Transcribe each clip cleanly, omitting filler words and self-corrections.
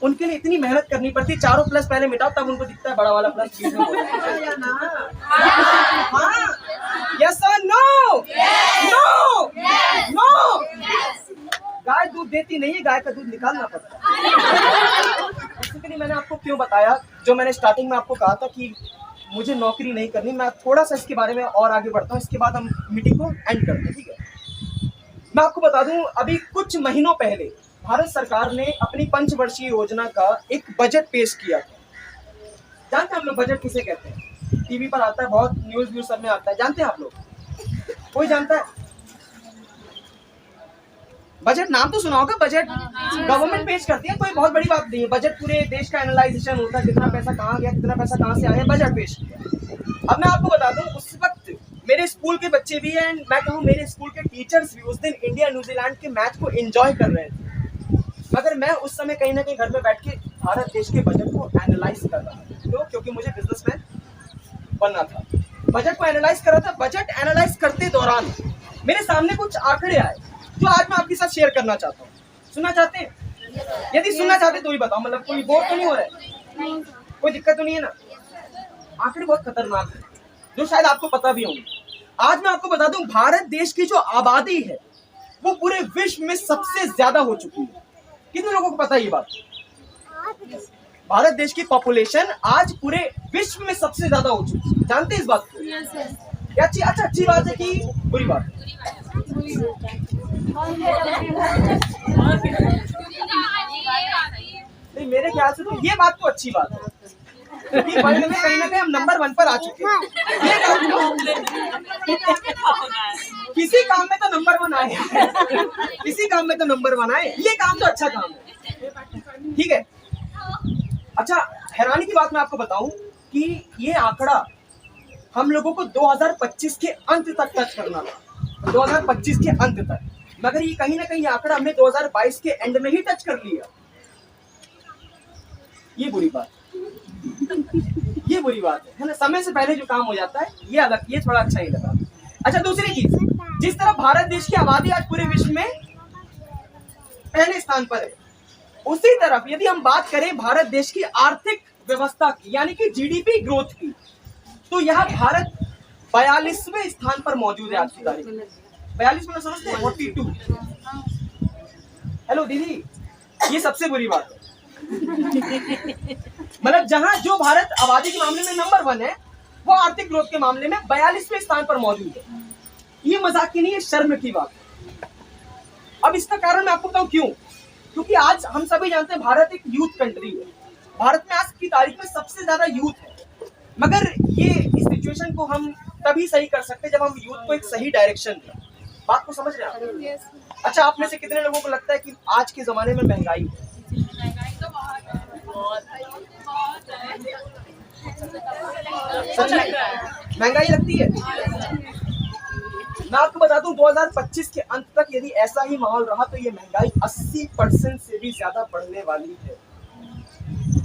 उनके लिए इतनी मेहनत करनी पड़ती, चारों प्लस पहले मिटाओ तब उनको दिखता है बड़ा वाला प्लस। हाँ, यस और नो? No, no. गाय दूध देती नहीं है, गाय का दूध निकालना पड़ता है। इसलिए मैंने आपको क्यों बताया, जो मैंने स्टार्टिंग में आपको कहा था कि मुझे नौकरी नहीं करनी। मैं थोड़ा सा इसके बारे में और आगे बढ़ता हूँ, इसके बाद हम मीटिंग को एंड करते हैं, ठीक है। मैं आपको बता दूं, अभी कुछ महीनों पहले भारत सरकार ने अपनी पंचवर्षीय योजना का एक बजट पेश किया था। जानते हैं आप लोग बजट किसे कहते हैं? टीवी पर आता है, बहुत न्यूज सब में आता है। जानते हैं आप लोग? कोई जानता है? बजट नाम तो सुना होगा। बजट गवर्नमेंट पेश करती है, कोई बहुत बड़ी बात नहीं है। बजट पूरे देश का एनालाइजेशन होता है, कितना पैसा कहाँ गया, कितना पैसा कहाँ से आया, बजट पेश किया। अब मैं आपको बता दूं, उस वक्त मेरे स्कूल के बच्चे भी हैं, मैं कहूँ मेरे स्कूल के टीचर्स भी उस दिन इंडिया न्यूजीलैंड के मैच को एंजॉय कर रहे थे, मगर मैं उस समय कहीं ना कहीं घर में बैठ के भारत देश के बजट को एनालाइज कर रहा था। क्यों? क्योंकि मुझे बिजनेसमैन बनना था। बजट को एनालाइज कर रहा था। बजट एनालाइज करते दौरान मेरे सामने कुछ आंकड़े आए जो आज मैं आपके साथ शेयर करना चाहता हूँ। सुनना चाहते हैं? यदि सुनना चाहते तो ही बताओ, मतलब कोई बोर तो नहीं हो रहा है, कोई दिक्कत तो नहीं है ना? आंकड़े बहुत खतरनाक है, जो शायद आपको पता भी होंगे। आज मैं आपको बता दूं, भारत देश की जो आबादी है वो पूरे विश्व में सबसे ज्यादा हो चुकी है। कितने लोगों को पता है ये बात? भारत देश की पॉपुलेशन आज पूरे विश्व में सबसे ज्यादा हो चुकी है। जानते हैं इस बात को? क्या अच्छी बात है कि बुरी बात? नहीं, मेरे ख्याल से तो ये बात तो अच्छी बात है कि वर्ल्ड में कहीं ना कहीं हम नंबर 1 पर आ चुके हैं। किसी काम में तो नंबर 1 आए, किसी काम में तो नंबर 1 आए। ये काम तो अच्छा काम है, ठीक है। अच्छा, हैरानी की बात मैं आपको बताऊं कि ये आंकड़ा हम लोगों को 2025 के अंत तक टच करना था, 2025 के अंत तक, मगर ये कहीं ना कहीं आंकड़ा हमने 2022 के एंड में ही टच कर लिया। ये बुरी बात, ये बुरी बात है ना। समय से पहले जो काम हो जाता है ये अलग, ये थोड़ा अच्छा ही लगा। अच्छा, दूसरी चीज, जिस तरह भारत देश की आबादी आज पूरे विश्व में पहले स्थान पर है, उसी तरफ यदि हम बात करें भारत देश की आर्थिक व्यवस्था की, यानी कि जीडीपी ग्रोथ की, तो यहाँ भारत 42वें स्थान पर मौजूद है आज की तारीख में। 42 में समझते हैं? 42। हेलो दीदी, ये सबसे बुरी बात है। मतलब जहां जो भारत आबादी के मामले में नंबर 1 है, वो आर्थिक ग्रोथ के मामले में 42वें स्थान पर मौजूद है। ये मजाक की नहीं, ये शर्म की बात है। अब इसका कारण मैं आपको बताऊं क्यों। क्योंकि आज हम सभी जानते हैं भारत एक यूथ कंट्री है। भारत में आज की तारीख में सबसे ज्यादा यूथ है, मगर ये इस सिचुएशन को हम तभी सही कर सकते जब हम यूथ को एक सही डायरेक्शन दें। बात को समझ रहे हैं आप? अच्छा, आप में से कितने लोगों को लगता है कि आज के जमाने में महंगाई है? सच में महंगाई लगती है? मैं आपको बता दूं, 2025 के अंत तक यदि ऐसा ही माहौल रहा तो ये महंगाई 80% से भी ज्यादा बढ़ने वाली है।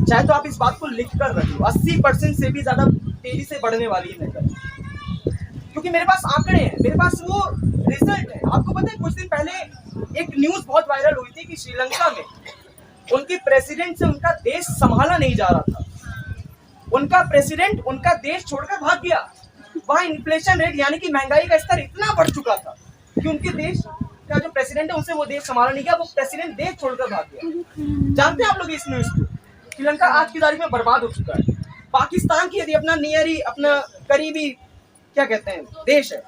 चाहे तो आप इस बात को लिख कर रखो, 80% से भी ज्यादा तेजी से बढ़ने वाली है महंगाई। क्योंकि मेरे पास आंकड़े हैं, मेरे पास वो रिजल्ट है। आपको पता है, कुछ दिन पहले एक न्यूज बहुत वायरल हुई थी कि श्रीलंका में उनके प्रेसिडेंट से उनका देश संभाला नहीं जा रहा था। उनका प्रेसिडेंट उनका देश छोड़कर भाग गया। वहां इन्फ्लेशन रेट यानी कि महंगाई का स्तर इतना बढ़ चुका था कि उनके देश का जो प्रेसिडेंट है उनसे वो देश संभाला नहीं गया, वो प्रेसिडेंट देश छोड़कर भाग गया। जानते हैं आप लोग इस न्यूज को? श्रीलंका आज की तारीख में बर्बाद हो चुका है। पाकिस्तान की यदि अपना नियरी, अपना करीबी क्या कहते हैं देश है,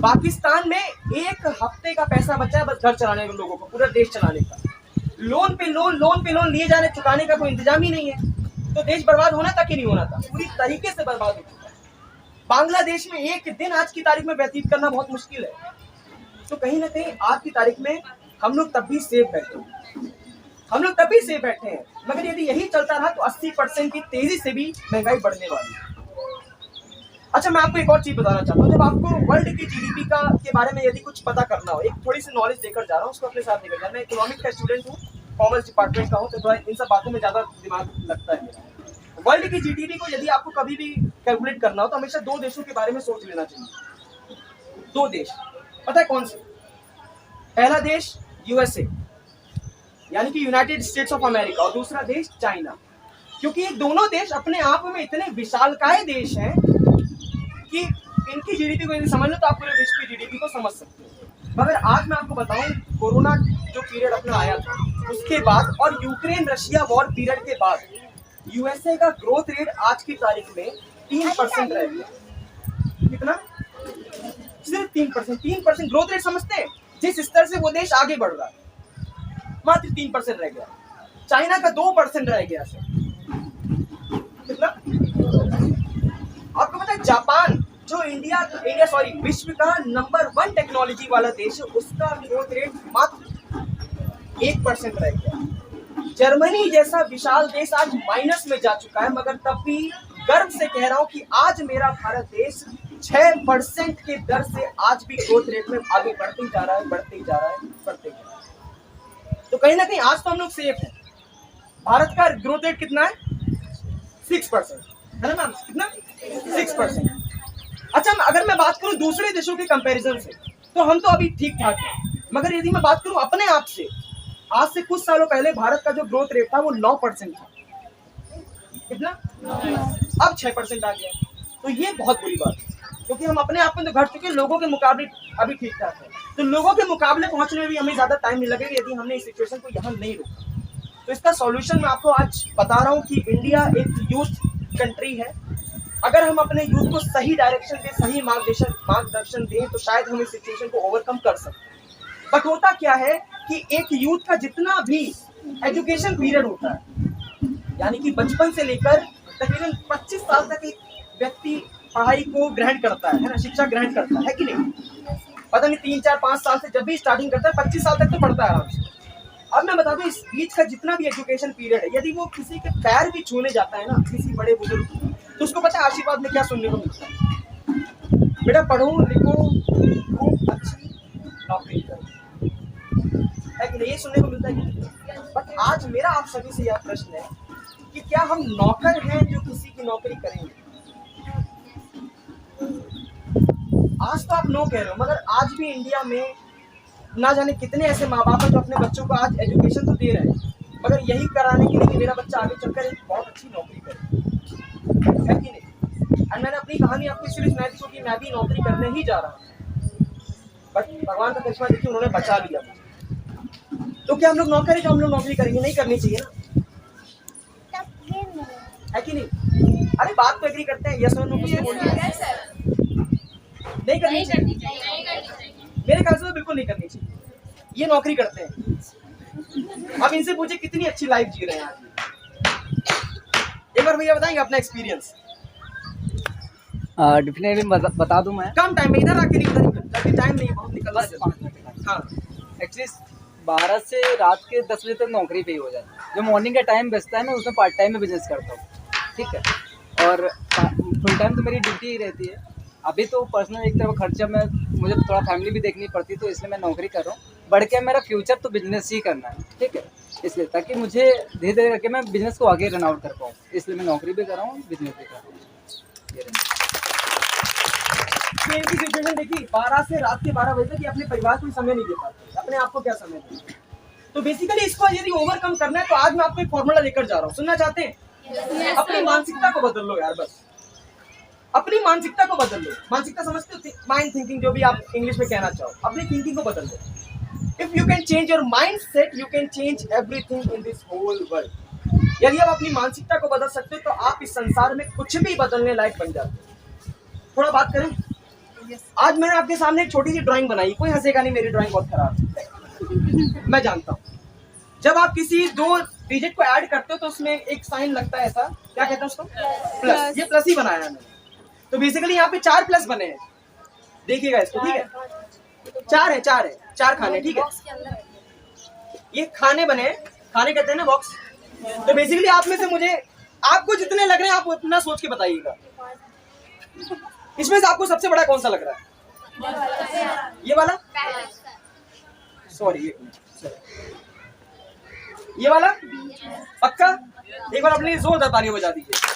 पाकिस्तान में एक हफ्ते का पैसा बचा है बस घर चलाने के लोगों को, पूरा देश चलाने का। लोन पे लोन लिए जाने, चुकाने का कोई इंतजाम ही नहीं है। तो देश बर्बाद होना था कि नहीं होना था? पूरी तरीके से बर्बाद हो चुका है। बांग्लादेश में एक दिन आज की तारीख में व्यतीत करना बहुत मुश्किल है। तो कहीं ना कहीं आज की तारीख में हम लोग तब भी सेफ बैठे हैं, हम लोग तब भी सेफ बैठे हैं। मगर यदि यही चलता रहा तो 80% की तेजी से भी महंगाई बढ़ने वाली है। अच्छा, मैं आपको एक और चीज बताना चाहता हूँ। जब आपको वर्ल्ड की जीडीपी के बारे में यदि कुछ पता करना हो, एक थोड़ी सी नॉलेज देकर जा रहा हूँ, उसको अपने साथ लेकर जा रहा हूँ। मैं इकोनॉमिक्स का स्टूडेंट हूँ, कॉमर्स डिपार्टमेंट का हूँ, तो थोड़ा इन सब बातों में ज्यादा दिमाग लगता है। वर्ल्ड की जीडीपी को यदि आपको कभी भी कैलकुलेट करना हो तो हमेशा 2 देशों के बारे में सोच लेना चाहिए। 2 देश, पता है कौन से? पहला देश यूएसए, यानी कि यूनाइटेड स्टेट्स ऑफ अमेरिका, और दूसरा देश चाइना। क्योंकि ये दोनों देश अपने आप में इतने विशालकाय देश हैं कि इनकी जीडीपी को यदि समझ लो तो आप पूरे विश्व की जीडीपी को समझ सकते हो। मगर आज मैं आपको बताऊं, कोरोना जो पीरियड अपना आया था उसके बाद और यूक्रेन रशिया वॉर पीरियड के बाद यूएसए का ग्रोथ रेट आज की तारीख में 3% रह गया। कितना? सिर्फ 3%। 3% ग्रोथ रेट समझते हैं? जिस स्तर से वो देश आगे बढ़ रहा है, मात्र 3% रह गया। चाइना का 2% रह गया सर। कितना? आपको पता है जापान जो इंडिया सॉरी विश्व का नंबर 1 टेक्नोलॉजी वाला देश है, उसका ग्रोथ रेट मात्र 1% रह गया। जर्मनी जैसा विशाल देश आज माइनस में जा चुका है, मगर तब भी गर्व से कह रहा हूं कि आज मेरा भारत देश 6% के दर से आज भी ग्रोथ रेट में आगे बढ़ते जा रहा है, बढ़ते जा रहा है, बढ़ते जा रहा है। तो कहीं ना कहीं आज तो हम लोग सेफ हैं। भारत का ग्रोथ रेट कितना है? 6% है ना मैम? कितना? 6%। अच्छा, अगर मैं बात करूं दूसरे देशों के कंपैरिजन से तो हम तो अभी ठीक ठाक हैं, मगर यदि मैं बात करूं अपने आप से, आज से कुछ सालों पहले भारत का जो ग्रोथ रेट था वो 9% था। कितना? अब 6% आ गया। तो ये बहुत बुरी बात है, क्योंकि हम अपने आप में तो घट चुके, लोगों के मुकाबले अभी ठीक ठाक है। तो लोगों के मुकाबले पहुंचने में भी हमें ज्यादा टाइम नहीं लगेगा यदि हमने इस सिचुएशन को यहाँ नहीं रोका। तो इसका सॉल्यूशन मैं आपको आज बता रहा हूँ कि इंडिया एक यूथ कंट्री है। अगर हम अपने यूथ को सही डायरेक्शन दें, सही मार्गदर्शन दें, तो शायद हम इस सिचुएशन को ओवरकम कर सकते हैं। बट होता क्या है कि एक यूथ का जितना भी एजुकेशन पीरियड होता है, यानी कि बचपन से लेकर तकरीबन 25 साल तक एक व्यक्ति पढ़ाई को ग्रहण करता है ना, शिक्षा ग्रहण करता है कि नहीं? पता नहीं 3, 4, 5 साल से जब भी स्टार्टिंग करता है 25 साल तक तो पढ़ता है आराम से। अब मैं बता दूं, इस बीच का जितना भी एजुकेशन पीरियड है, यदि वो किसी के पैर भी छूने जाता है ना, किसी बड़े बुजुर्ग, तो उसको पता है आशीर्वाद में क्या सुनने को मिलता है? बेटा पढ़ो लिखो खूब अच्छी नौकरी करो, है कि नहीं? ये सुनने को मिलता है कि? बट आज मेरा आप सभी से यह प्रश्न है कि क्या हम नौकर हैं जो किसी की नौकरी करेंगे? आज तो आप नो कह रहे हो, मगर आज भी इंडिया में ना जाने कितने ऐसे माँ बाप हैं जो अपने बच्चों को आज एजुकेशन तो दे रहे हैं, मगर यही कराने के लिए कि मेरा बच्चा आगे चलकर एक बहुत अच्छी नौकरी करे, है कि नहीं? और मैंने अपनी कहानी आपको इसलिए सुनाई थी क्योंकि मैं भी नौकरी करने ही जा रहा हूँ, बट भगवान का करिश्मा देखिए उन्होंने बचा लिया। तो क्या हम लोग नौकर है जो हम लोग नौकरी करेंगे? नहीं करनी चाहिए ना, है कि नहीं? अरे बात तो एग्री करते हैं, यस और नो कुछ बोलिए। नहीं करनी चाहिए, मेरे ख्याल से तो बिल्कुल नहीं करनी चाहिए। ये नौकरी करते हैं, अब इनसे पूछे कितनी अच्छी लाइफ जी रहे हैं आज। एक बार भैया बताएंगे अपना एक्सपीरियंस? डेफिनेटली बता दूं मैं। कम टाइम में, इधर आके नहीं बताइए, टाइम नहीं बहुत निकल रहा है। हाँ, एक्चुअली 12 से रात के 10 बजे तक नौकरी पे ही हो जाती है। जो मॉर्निंग का टाइम बचता है मैं उसमें पार्ट टाइम में बिजनेस करता हूँ, ठीक है। और फुल टाइम तो मेरी ड्यूटी ही रहती है। अभी तो पर्सनल एक तरफ खर्चा में मुझे थोड़ा फैमिली भी देखनी पड़ती है, तो इसलिए मैं नौकरी कर रहा हूँ। बढ़ के मेरा फ्यूचर तो बिजनेस ही करना है, ठीक है। इसलिए ताकि मुझे धीरे धीरे करके मैं बिजनेस को आगे रन आउट कर पाऊँ, इसलिए मैं नौकरी भी कर रहा हूँ, बिजनेस भी कर रहा हूँ। इनकी सिचुएशन देखिए, 12 से रात के 12 बजे तक ये अपने परिवार को समय नहीं दे पाते, अपने आप को क्या समय दें? तो बेसिकली इसको यदि ओवरकम करना है तो आज मैं आपको एक फॉर्मूला लेकर जा रहा हूँ। सुनना चाहते हैं? अपनी मानसिकता को बदल लो यार, बस अपनी मानसिकता को बदल लो। मानसिकता समझते हो? माइंड थिंकिंग, जो भी आप इंग्लिश में कहना चाहो, अपनी थिंकिंग को बदल लो। If you can change your mind set, you can change everything in this whole world. यदि आप अपनी मानसिकता को बदल सकते हो तो आप इस संसार में कुछ भी बदलने लायक बन जाते हो। थोड़ा बात करें, आज मैंने आपके सामने एक छोटी सी ड्राइंग बनाई, कोई हंसेगा नहीं, मेरी ड्राइंग बहुत खराब है, मैं जानता हूँ। जब आप किसी 2 डिजिट को ऐड करते हो तो उसमें एक साइन लगता है, ऐसा क्या कहते हैं उसको? प्लस। ये प्लस ही बनाया है मैंने। तो बेसिकली यहाँ पे 4 प्लस बने हैं, देखिएगा इसको, ठीक है? 4 है, 4 खाने, ठीक है? ये खाने बने, खाने कहते हैं ना बॉक्स। तो बेसिकली आप में से मुझे, आपको जितने लग रहे हैं आप उतना सोच के बताइएगा। इसमें से आपको सबसे बड़ा कौन सा लग रहा है? ये वाला? सॉरी, ये वाला? पक्का? एक बार अपने जोरदार तालियां बजा दीजिए।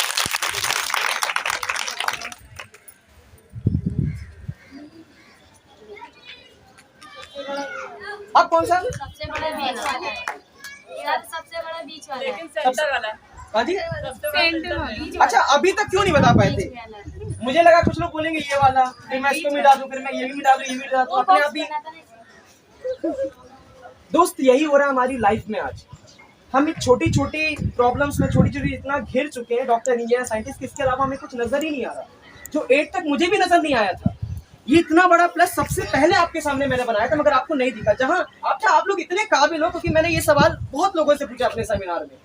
अब कौन सा? सबसे बड़ा सबसे बड़ा बीच वाला है। सेंटर वाला है। हाँ जी, सेंटर वाला। अच्छा अभी तक क्यों नहीं बता पाए थे? मुझे लगा कुछ लोग बोलेंगे ये वाला, फिर मैं इसको मिटा दूं, फिर मैं ये भी मिटा दूं, ये भी मिटा दूं, अपने आप ही। दोस्त यही हो रहा है हमारी लाइफ में आज। हम एक छोटी छोटी प्रॉब्लम्स में छोटी छोटी इतना घिर चुके हैं, डॉक्टर, इंजीनियर, साइंटिस्ट, इसके अलावा हमें कुछ नजर ही नहीं आ रहा, जो 8 तक मुझे भी नजर नहीं आया था। ये इतना बड़ा प्लस सबसे पहले आपके सामने मैंने बनाया था, मगर आपको नहीं दिखा। जहां आप लोग इतने काबिल हो, क्योंकि मैंने ये सवाल बहुत लोगों से पूछा अपने सेमिनार में,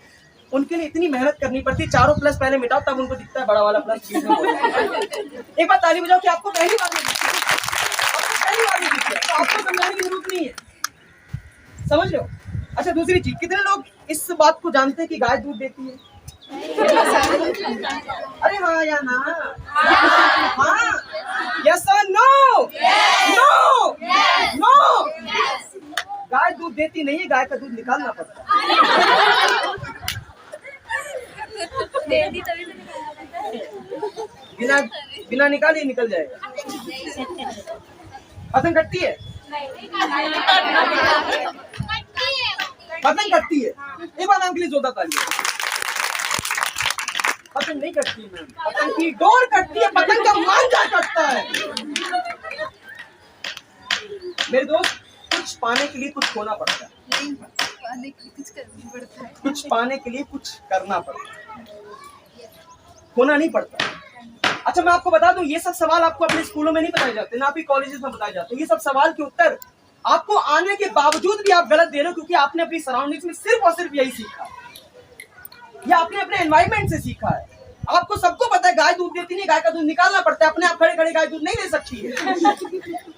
उनके लिए इतनी मेहनत करनी पड़ती, चारों प्लस पहले मिटाओ तब उनको दिखता है बड़ा वाला प्लस। एक बार ताली बजाओ कि आपको पहली बार नहीं दिखती, पहली बार नहीं दिखती, तो आपको समझाने की जरूरत नहीं है, समझ रहे हो? अच्छा दूसरी चीज, कितने लोग इस बात को जानते हैं कि गाय दूध देती है? अरे हाँ या ना? हाँ, यस और नो? No, no. गाय दूध देती नहीं है, गाय का दूध निकालना पड़ता है। बिना बिना निकाले निकल जाएगा। पतंग कटती है? पतंग कटती है? एक बार नाम के लिए जोरदार ताली। पतंग नहीं कटती मैम, पतंग की डोर कटती है, पतंग का मांझा कटता है। मेरे दोस्त, कुछ पाने के लिए कुछ खोना पड़ता है, कुछ पाने के लिए कुछ करना पड़ता है, खोना नहीं पड़ता। अच्छा मैं आपको बता दूं, ये सब सवाल आपको अपने स्कूलों में नहीं बताए जाते, ना आपके कॉलेजेस में बताए जाते। ये सब सवाल के उत्तर आपको आने के बावजूद भी आप गलत दे रहे हो, क्योंकि आपने अपनी सराउंडिंग्स में सिर्फ और सिर्फ यही सीखा, या आपने अपने एनवायरमेंट से सीखा है। आपको सबको पता है गाय दूध देती नहीं, गाय का दूध निकालना पड़ता है, अपने आप खड़े खड़े गाय दूध नहीं दे सकती है,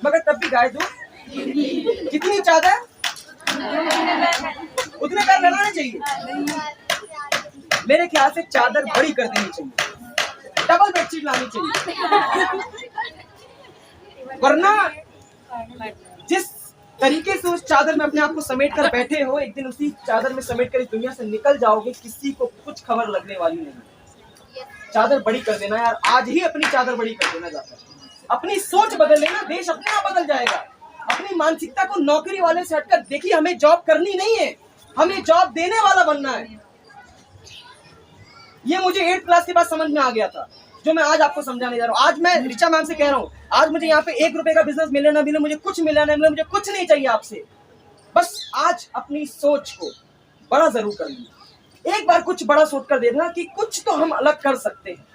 मगर तब भी गाय दूध कितनी चादर उतने पैर लगाने चाहिए। मेरे ख्याल से चादर बड़ी कर देनी चाहिए, डबल बेडशीट लानी चाहिए, वरना जिस तरीके से उस चादर में अपने आप को समेट कर बैठे हो, एक दिन उसी चादर में समेट कर इस दुनिया से निकल जाओगे, किसी को कुछ खबर लगने वाली नहीं। चादर बड़ी कर देना यार, आज ही अपनी चादर बड़ी कर देना जाता है। अपनी सोच बदल लेना, देश अपने आप बदल जाएगा। अपनी मानसिकता को नौकरी वाले से हटकर देखिए, हमें जॉब करनी नहीं है, हमें जॉब देने वाला बनना है। ये मुझे 8th क्लास के बाद समझ में आ गया था, जो मैं आज आपको समझाने जा रहा हूँ। आज मैं ऋचा मैम से कह रहा हूँ, आज मुझे यहाँ पे 1 रुपए का बिजनेस मिले ना मिले, मुझे कुछ मिला ना मिले, मुझे कुछ नहीं चाहिए आपसे। बस आज अपनी सोच को बड़ा जरूर करना, एक बार कुछ बड़ा सोच कर देखना कि कुछ तो हम अलग कर सकते हैं।